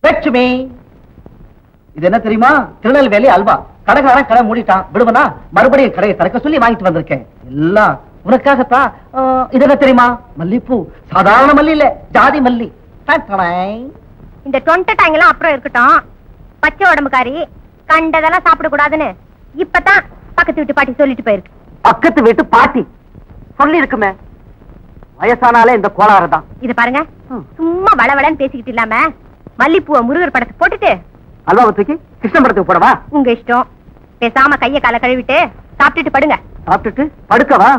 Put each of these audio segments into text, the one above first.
லட்சுமி, இது என்ன தெரியுமா? திருநெல்வேலி அல்வா. கடைக்காரன் கடை மூடிட்டான். விடுவனா மறுபடியும் கடையை திறக்க சொல்லி வாங்கிட்டு வந்திருக்கேன். எல்லாம் உனக்காகத்தான். இது என்ன தெரியுமா? மல்லிப்பூ. சாதாரண மல்லி இல்ல, ஜாதி மல்லி. இந்த தொண்டை டாங்கெல்லாம் அப்புறம் இருக்கட்டும். பச்சை உடம்புக்காரி கண்டதெல்லாம் சாப்பிட கூடாதுன்னு இப்பதான் பக்கத்து வீட்டு பாட்டி சொல்லிட்டு போயிருக்கு. பக்கத்து வீட்டு பாட்டி சொல்லி இருக்குமே. வயசானாலே இந்த கோளாறு தான். இது பாருங்க, சும்மா வளவளன்னு பேசிக்கிட்டு இல்லாம மல்லிப்பூவை முருகர் படத்துக்கு போட்டுட்டு அல்வாவை தூக்கி கிருஷ்ண படத்துக்கு போடவா? உங்க இஷ்டம். பேசாம கைய கால கழுவிட்டு சாப்பிட்டுட்டு படுங்க. சாப்பிட்டுட்டு படுக்கவா?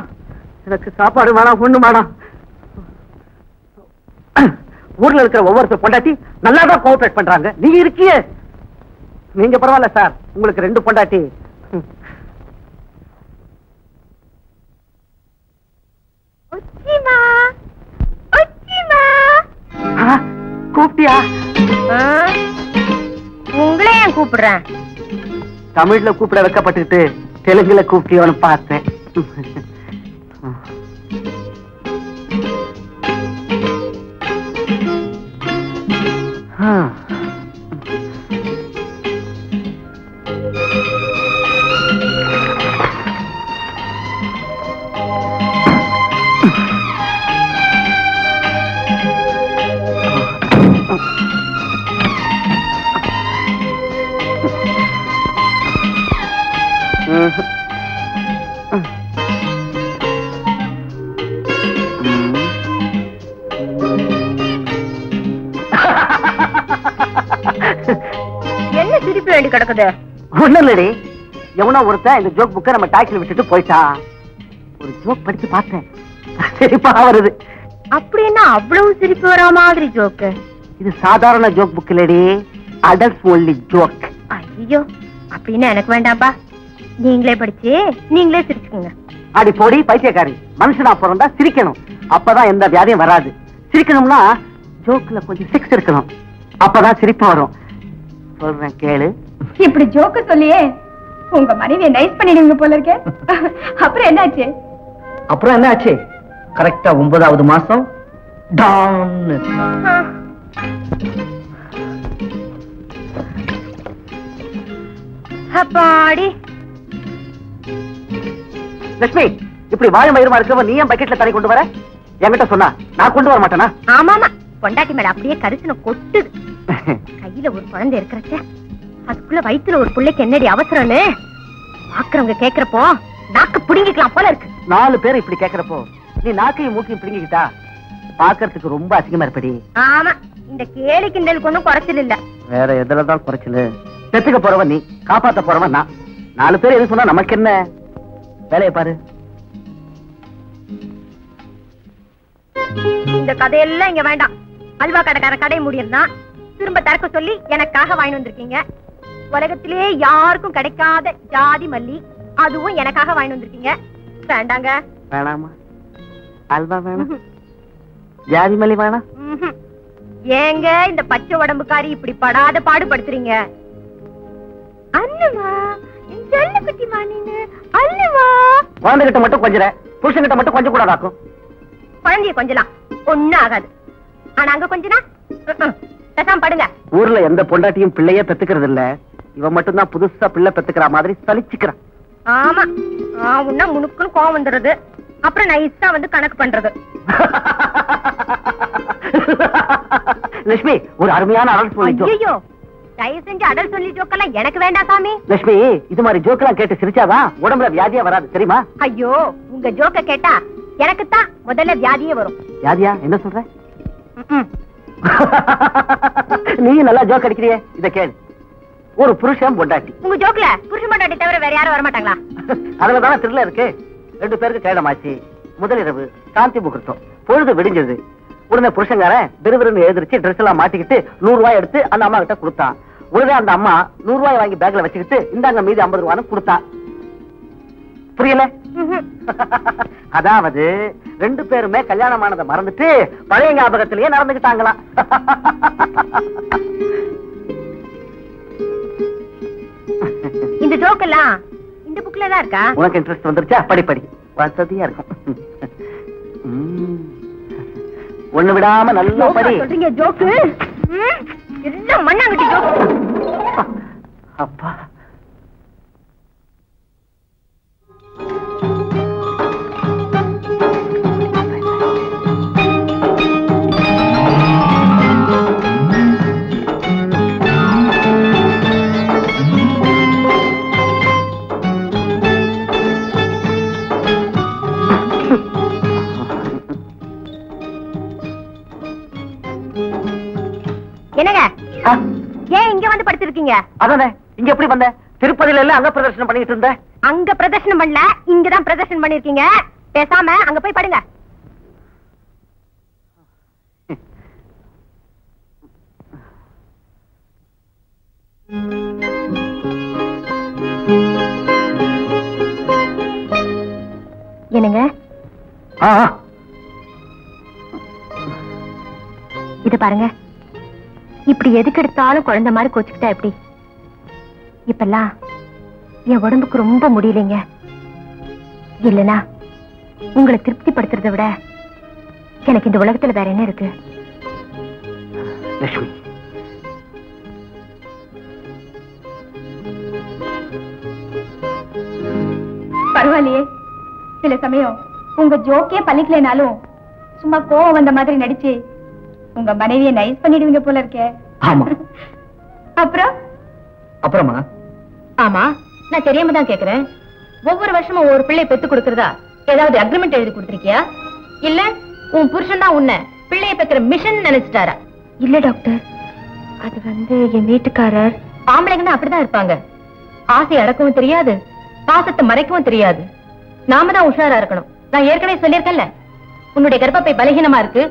எனக்கு சாப்பாடு வேணாம், ஒண்ணு வேணாம். ஊர்ல இருக்கிற ஒவ்வொருத்தர் பொண்டாட்டி நல்லாதான் கோஆபரேட் பண்றாங்க. நீங்க இருக்கியே, நீங்க பரவாயில்ல சார். உங்களுக்கு 2 பொண்டாட்டி. கூப்பிட்டியா? உங்களே ஏன் கூப்பிடுறேன்? தமிழ்ல கூப்பிட வைக்கப்பட்டுக்கிட்டு தெலுங்குல கூப்பிட்டியோன்னு பார்த்தேன். என்ன சிரிப்பு வேண்டி கிடக்குது? ஒண்ணும் இல்லடி, எவனோ ஒருத்தன் இந்த ஜோக் புக்கை நம்ம டாக்ஸில விட்டுட்டு போயிட்டான். ஒரு ஜோக் படிச்சு பார்த்தேன், சிரிப்பா வருது. அப்படின்னா அவ்வளவு சிரிப்பு வரா மாதிரி ஜோக்கு? இது சாதாரண ஜோக் புக் இல்லடி, அடல்ட் ஒன்லி ஜோக். ஐயோ, அப்படின்னா எனக்கு வேண்டாம்பா. நீங்களே படிச்சு நீங்களே சிரிச்சுக்குங்க. அடி போடி பைத்தியக்காரி. மனுஷனா பிறந்தா சிரிக்கணும், அப்பதான் எந்த வியாதியும் வராது. சிரிக்கணும்னா ஜோக்ல கொஞ்சம் செக்ஸ் இருக்கணும், அப்பதான் சிரிப்பு வரும். சொல்றேன் கேளு. இப்படி ஜோக்க சொல்லியே உங்க மனைவியை நைஸ் பண்ணிடுவீங்க போல இருக்கே. அப்புறம் என்னாச்சு? அப்புறம் என்ன ஆச்சு? கரெக்டா 9வது மாசம் டான். அப்பாடி. லட்சுமி, இப்படி வாயும் வயிறுமா இருக்கவ நீ ஏன் பக்கெட்ல தண்ணி கொண்டு வர? என்கிட்ட சொன்னா நான் கொண்டு வர மாட்டேனா? ஆமாமா, பொண்டாட்டி மேல அப்படியே கரிசனை கொட்டுது. கையில ஒரு குழந்தை இருக்கிறச்ச அதுக்குள்ள வயிற்றுல ஒரு பிள்ளைக்கு என்னடி அவசரம்னு பாக்குறவங்க கேக்குறப்போ நாக்கு புடுங்கிக்கலாம் போல இருக்கு. 4 பேர் இப்படி கேக்குறப்போ நீ நாக்கையும் மூக்கையும் பிடுங்கிக்கிட்டா பாக்குறதுக்கு ரொம்ப அசிங்கமா இருப்படி. ஆமா, இந்த கேலி கிண்டலுக்கு ஒண்ணும் குறைச்சல் இல்ல. வேற எதுலதான் குறைச்சல்? செத்துக்க போறவன் நீ, காப்பாத்த போறவன் நான். 4 பேர் எது சொன்னா நமக்கு என்ன? வேலையை பாரு. இந்த கதையெல்லாம் இங்க வேண்டாம். அல்வா கடைக்கார கடை முடியிருந்தான் திரும்ப திறக்க சொல்லி எனக்காக வாங்கி வந்திருக்கீங்க. உலகத்திலே யாருக்கும் கிடைக்காத ஜாதி மல்லி, அதுவும் எனக்காக வாங்கி வந்திருக்கீங்க. வேண்டாங்க. வேணாமா? அல்வா வேணாம், ஜாதி மல்லி வேணாம். ஏங்க இந்த பச்சை உடம்புக்காரி இப்படி படாத பாடுபடுத்துறீங்க? அண்ணுமா, செல்ல குட்டிமா நீங்க அண்ணுமா. குழந்தைகிட்ட மட்டும் கொஞ்சற, புருஷன்கிட்ட மட்டும் கொஞ்சம் கூடாதாக்கும். குழந்தைய கொஞ்சலாம் ஒண்ணும் ஆகாது. ஆனா அங்க கொஞ்சனா பேசாம படுங்க. ஊர்ல எந்த பொண்டாட்டியும் பிள்ளையே பெத்துக்கிறது இல்ல, இவன் மட்டும் தான் புதுசா பிள்ளை பெத்துக்கிற மாதிரி சலிச்சுக்கிறான். ஆமா, உன்ன முனுக்குன்னு கோவம் வந்துடுது, அப்புறம் நைஸா வந்து கணக்கு பண்றது. லட்சுமி, ஒரு அருமையான அடல் சொல்லி. ஐயோ, தயவு செஞ்சு அடல் சொல்லி ஜோக்கெல்லாம் எனக்கு வேண்டாம் சாமி. லட்சுமி, இது மாதிரி ஜோக்கெல்லாம் கேட்டு சிரிச்சாதான் உடம்புல வியாதியா வராது, தெரியுமா? ஐயோ, உங்க ஜோக்க கேட்டா எனக்குத்தான் முதல்ல வியாதியே வரும். வியாதியா? என்ன சொல்ற? நீ நல்லா ஜோக் அடிக்கிறியே, இத கேளு. ஒரு புருஷன் பொண்டாட்டி. உங்க ஜோக்ல புருஷன் பொண்டாட்டி தவிர வேற யாரும் வர மாட்டாங்களா? அதுலதானே திருல இருக்கு. 2 பேருக்கு கேடமாச்சு. முதல் இரவு சாந்தி முகூர்த்தம். பொழுது விடிஞ்சது. உடனே புருஷங்காரன் விறுவிறுன்னு எழுந்திருச்சு ட்ரெஸ் எல்லாம் மாட்டிக்கிட்டு 100 ரூபாய் எடுத்து அந்த அம்மா கிட்ட கொடுத்தான். உடனே அந்த அம்மா 100 ரூபாய் வாங்கி பேக்ல வச்சுக்கிட்டு இந்தாங்க மீதி 50 ரூபான்னு கொடுத்தான். புரியல? அதாவது 2 பேருமே கல்யாணமானதை மறந்துட்டு பழைய ஞாபகத்திலேயே நடந்துகிட்டாங்களாம். இந்த ஜோக் எல்லாம் இந்த புக்ல தான் இருக்கா? உனக்கு இன்ட்ரெஸ்ட் வந்துருச்சா? படி படி, வசதியா இருக்கும். ஒண்ணு விடாம நல்லா படி. சொல்றீங்க ஜோக்கு? எல்லாம் மண்ணாங்கட்டிக்கோ. அப்பா என்னங்க ஏன் இங்க வந்து படுத்திருக்கீங்க? அதானே இங்க எப்படி வந்த? திருப்பதியில எல்லாம் அங்க பிரதர்ஷனம் பண்ணிட்டு இருந்த. அங்க பிரதர்ஷனம் பண்ணல, இங்கதான் பிரதர்ஷனம் பண்ணிருக்கீங்க. பேசாம அங்க போய் படுங்க. என்னங்க இது பாருங்க, இப்படி எதுக்கு எடுத்தாலும் குழந்தை மாதிரி கோச்சுக்கிட்டா எப்படி? இப்பெல்லாம் என் உடம்புக்கு ரொம்ப முடியலைங்க. இல்லனா உங்களை திருப்திப்படுத்துறதை விட எனக்கு இந்த உலகத்துல வேற என்ன இருக்கு? லட்சுமி, பரவாயில்லையே, சில சமயம் உங்க ஜோக்கே பழிக்கலைனாலும் சும்மா கோவம் வந்த மாதிரி நடிச்சு உங்க மனைவியை நைஸ் பண்ணிடுவீங்க போல இருக்கே. ஆமா. அப்புறமா? ஆமா, நான் தெரியாம தான் கேக்குறேன். ஒவ்வொரு வருஷமும் ஒவ்வொரு பிள்ளை பெத்து கொடுக்கறதா ஏதாவது அக்ரிமெண்ட் எழுதி கொடுத்திருக்கியா? இல்ல உன் புருஷன் தான் உன்னை பிள்ளைய பெக்கிற மிஷன் நினைச்சிட்டாரா? இல்ல டாக்டர், அது என் வீட்டுக்காரர். ஆம்பளைங்கன்னா அப்படிதான் இருப்பாங்க. ஆசை அடக்கவும் தெரியாது, பாசத்தை மறைக்கவும் தெரியாது. நாம தான் உஷாரா இருக்கணும். நான் ஏற்கனவே சொல்லியிருக்கேன்ல, உன்னுடைய கர்ப்பப்பை பலகீனமா இருக்கு,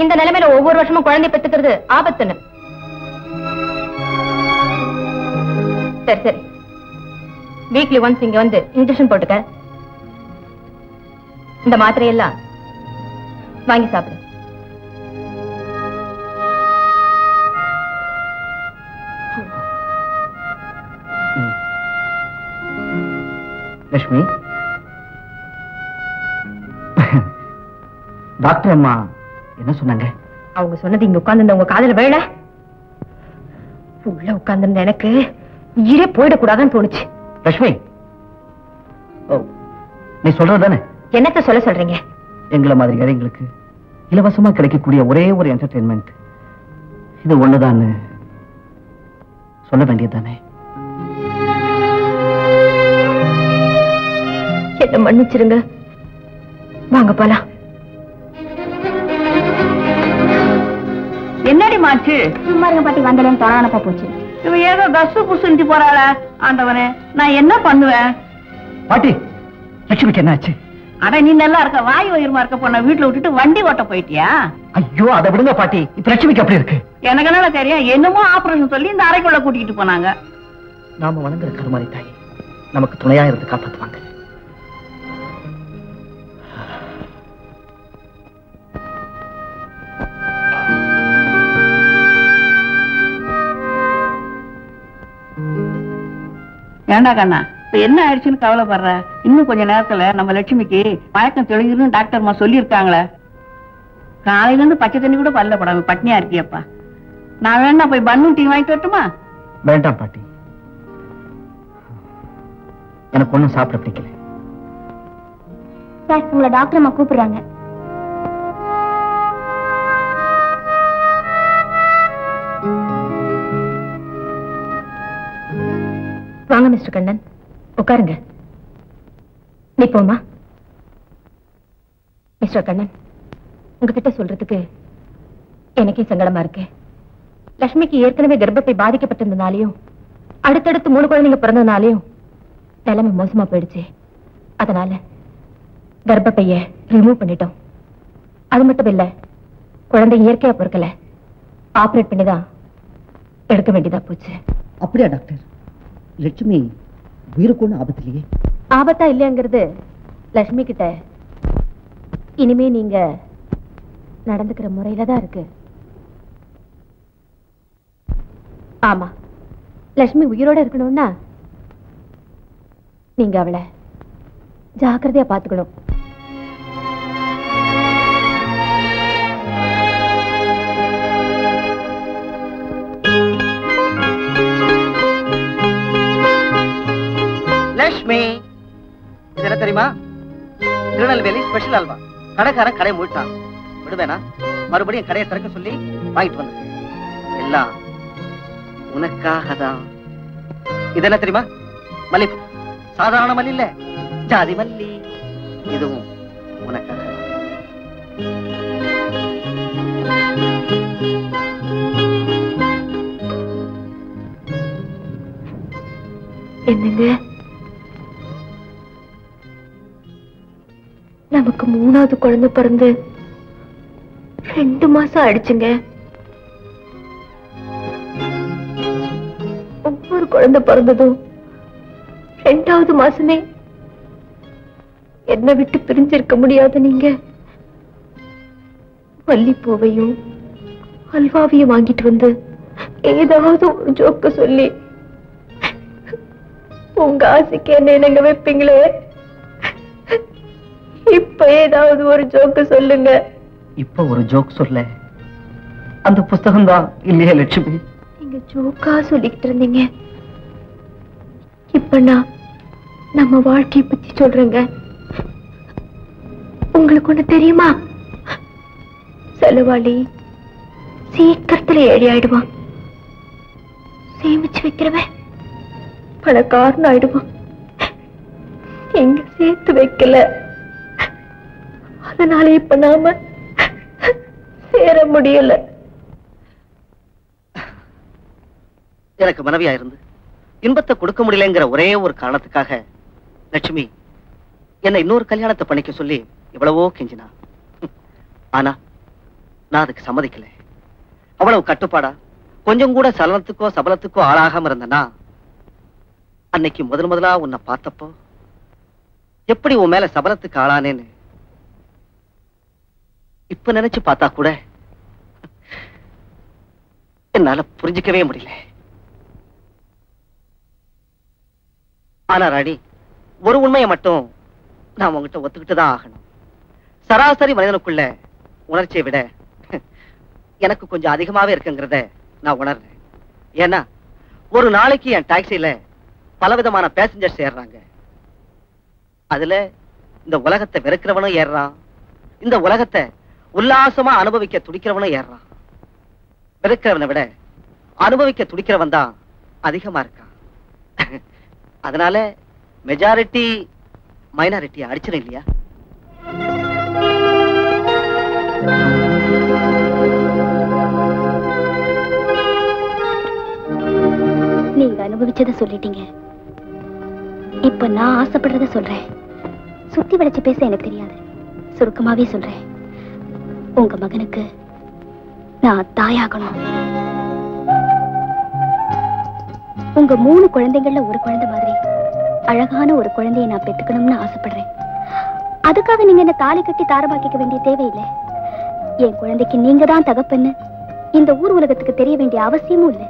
இந்த நிலைமையில ஒவ்வொரு வருஷமும் குழந்தை பெத்துக்கிறது ஆபத்துன்னு. சரி சரி, வீக்லி ஒன்ஸ் இங்க வந்து இன்ஜெக்ஷன் போட்டுக்க. இந்த மாத்திரையெல்லாம் வாங்கி சாப்பிடு. லட்சுமி, டாக்டர் அம்மா என்ன சொன்னாங்க? அவங்க சொன்னது இங்க உட்கார்ந்து உங்க காதல வேலை உள்ள உட்கார்ந்து எனக்கு ஈரே போயிடக்கூடாதுன்னு தோணுச்சு. லட்சுமி, நீ சொல்றதுதானே? என்னத்த சொல்ல சொல்றீங்க? எங்களை மாதிரி ஏழைங்களுக்கு இலவசமா கிடைக்கக்கூடிய ஒரே ஒரு என்டர்டெயின்மெண்ட் இது ஒண்ணுதான் சொல்ல வேண்டியதுதானே? என்ன மன்னிச்சிருங்க, வாங்க போலாம். என்னடி மாச்சு? சும்மா இருங்க பாட்டி, வந்தலேன்னு தொடானப்பா போச்சு. இவ ஏதோ கசு புசுஞ்சு போறாள. ஆண்டவனே, நான் என்ன பண்ணுவேன்? பாட்டி, லட்சுமிக்கு என்ன ஆச்சு? அட, நீ நல்லா இருக்க, வாய் உயிரமா இருக்க பொண்ண வீட்டுல விட்டுட்டு வண்டி ஓட்ட போயிட்டியா? ஐயோ, அதை விடுங்க பாட்டி. இப்ப லட்சுமிக்கு அப்படி இருக்கு. எனக்கு என்ன தெரியும்? என்னமோ ஆபரேஷன் சொல்லி இந்த அறைக்குள்ள கூட்டிட்டு போனாங்க. நாம வணங்குற கருமாரி தாய் நமக்கு துணையா இருந்து காப்பாத்துவாங்க. ஏண்டா கண்ணா, இப்ப என்ன ஆயிடுச்சுன்னு கவலைப்படுற? இன்னும் கொஞ்ச நேரத்துல நம்ம லட்சுமிக்கு மயக்கம் தெளிஞ்சிருன்னு டாக்டர்மா சொல்லியிருக்காங்களே. காலையில இருந்து பச்சை தண்ணி கூட பல்ல படாம பட்னியா இருக்கியப்பா. நான் வேணா போய் பன்னு டீ வாங்கிட்டு வரட்டுமா? வேண்டாம் பாட்டி, எனக்கு ஒண்ணும் சாப்பிட பிடிக்கல. சார், உங்களை டாக்டர் அம்மா கூப்பிடுறாங்க. வாங்க மிஸ்டர் கண்ணன், உட்காருங்க. நீ போமா. மிஸ்டர் கண்ணன், உங்ககிட்ட சொல்றதுக்கு எனக்கே சங்கடமா இருக்கு. லட்சுமிக்கு ஏற்கனவே கர்ப்பப்பை பாதிக்கப்பட்டிருந்தனாலையும் அடுத்தடுத்து 3 குழந்தைங்க பிறந்ததுனாலையும் நிலைமை மோசமா போயிடுச்சு. அதனால கர்ப்பப்பைய ரிமூவ் பண்ணிட்டோம். அது மட்டும் இல்ல, குழந்தை இயற்கையா பிறக்கல, ஆபரேட் பண்ணிதான் எடுக்க வேண்டியதா போச்சு. அப்படியா டாக்டர்? லட்சுமி உயிருக்கு ஒண்ணு ஆபத்து இல்லையே? ஆபத்தா இல்லைங்கிறது லட்சுமி கிட்ட இனிமே நீங்க நடந்துக்கிற முறையில தான் இருக்கு. ஆமா, லட்சுமி உயிரோட இருக்கணும்னா நீங்க அவளை ஜாக்கிரதையா பாத்துக்கணும். திருநெல்வேலி ஸ்பெஷல் அல்வா. கடைக்காரன் கடை மூட்டான். விடுவேனா? மறுபடியும் கடையை திறக்க சொல்லி வாங்கிட்டு வந்தேன். எல்லாம் உனக்காக தான். இது என்ன தெரியுமா? மல்லிப்பூ. சாதாரண மல்லி இல்ல, ஜாதி மல்லி. இதுவும் உனக்காக. என்னங்க, நமக்கு 3வது குழந்தை பிறந்து 2 மாசம் ஆயிடுச்சுங்க. ஒவ்வொரு குழந்தை பிறந்ததும் 2வது மாசமே என்னை விட்டு பிரிஞ்சிருக்க முடியாத நீங்க மல்லிப்பூவையும் அல்வாவையும் வாங்கிட்டு வந்து ஏதாவது ஒரு ஜோக்க சொல்லி உங்க ஆசைக்கு என்ன என்னங்க வைப்பீங்களே. இப்ப ஏதாவது ஒரு ஜோக்க சொல்லுங்க. இப்ப ஒரு ஜோக் சொல்ல. அந்த புஸ்தகம் தான் இல்லையே லட்சுமி. நீங்க ஜோக்கா சொல்லிக்கிட்டு இருந்தீங்க. இப்ப நான் நம்ம வாழ்க்கையை பத்தி சொல்றேங்க. உங்களுக்கு ஒண்ணு தெரியுமா? செலவாளி சீக்கிரத்துல ஏழை ஆயிடுவான். சேமிச்சு வைக்கிறவன் பணக்காரன் ஆயிடுவான். எங்க சேர்த்து வைக்கல, அதனால இப்ப நாம சேர முடியல. எனக்கு மனைவியா இருந்து இன்பத்தை கொடுக்க முடியலங்கிற ஒரே ஒரு காரணத்துக்காக லட்சுமி என்ன இன்னொரு கல்யாணத்தை பண்ணிக்க சொல்லி எவ்வளவோ கெஞ்சினா. ஆனா நான் அதுக்கு சம்மதிக்கல. அவ்வளவு கட்டுப்பாடா கொஞ்சம் கூட சலனத்துக்கோ சபலத்துக்கோ ஆளாகாம இருந்தனா, அன்னைக்கு முதலா உன்னை பார்த்தப்போ எப்படி உன் மேல சபலத்துக்கு ஆளானேன்னு இப்ப நினைச்சு பார்த்தா கூட என்னால புரிஞ்சுக்கவே முடியல. ஆனா ராணி, ஒரு உண்மையை மட்டும் நான் உங்ககிட்ட ஒத்துக்கிட்டுதான் ஆகணும். சராசரி மனிதனுக்குள்ள உணர்ச்சியை விட எனக்கு கொஞ்சம் அதிகமாவே இருக்குங்கிறத நான் உணர்றேன். ஏன்னா ஒரு நாளைக்கு என் டாக்ஸில பலவிதமான பேசஞ்சர்ஸ் ஏறுறாங்க. அதுல இந்த உலகத்தை வெறுக்கிறவனும் ஏறுறான், இந்த உலகத்தை உல்லாசமா அனுபவிக்க துடிக்கிறவனும் ஏறுறான். வெறுக்கிறவனை விட அனுபவிக்க துடிக்கிறவன் தான் அதிகமா இருக்கான். அதனால மெஜாரிட்டி மைனாரிட்டி அடிச்சிடும் இல்லையா? நீங்க அனுபவிச்சத சொல்லிட்டீங்க. இப்ப நான் ஆசைப்படுறத சொல்றேன். சுத்தி வளைச்சு பேச எனக்கு தெரியாது, சுருக்கமாவே சொல்றேன். உங்க மகனுக்கு நான் தாயாகணும். உங்க 3 குழந்தைகள்ல ஒரு குழந்தை மாதிரி அழகான ஒரு குழந்தையை நான் பெத்துக்கணும்னு ஆசைப்படுறேன். அதுக்காக நீங்க என்ன தாலி கட்டி தாரமாக்கிக்க வேண்டிய தேவையில்லை. என் குழந்தைக்கு நீங்க தான் தகப்பன்னு இந்த ஊர் உலகத்துக்கு தெரிய வேண்டிய அவசியமும் இல்லை.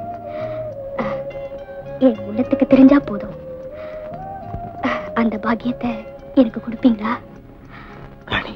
என் உள்ளத்துக்கு தெரிஞ்சா போதும். அந்த பாக்கியத்தை எனக்கு கொடுப்பீங்களா? ராணி,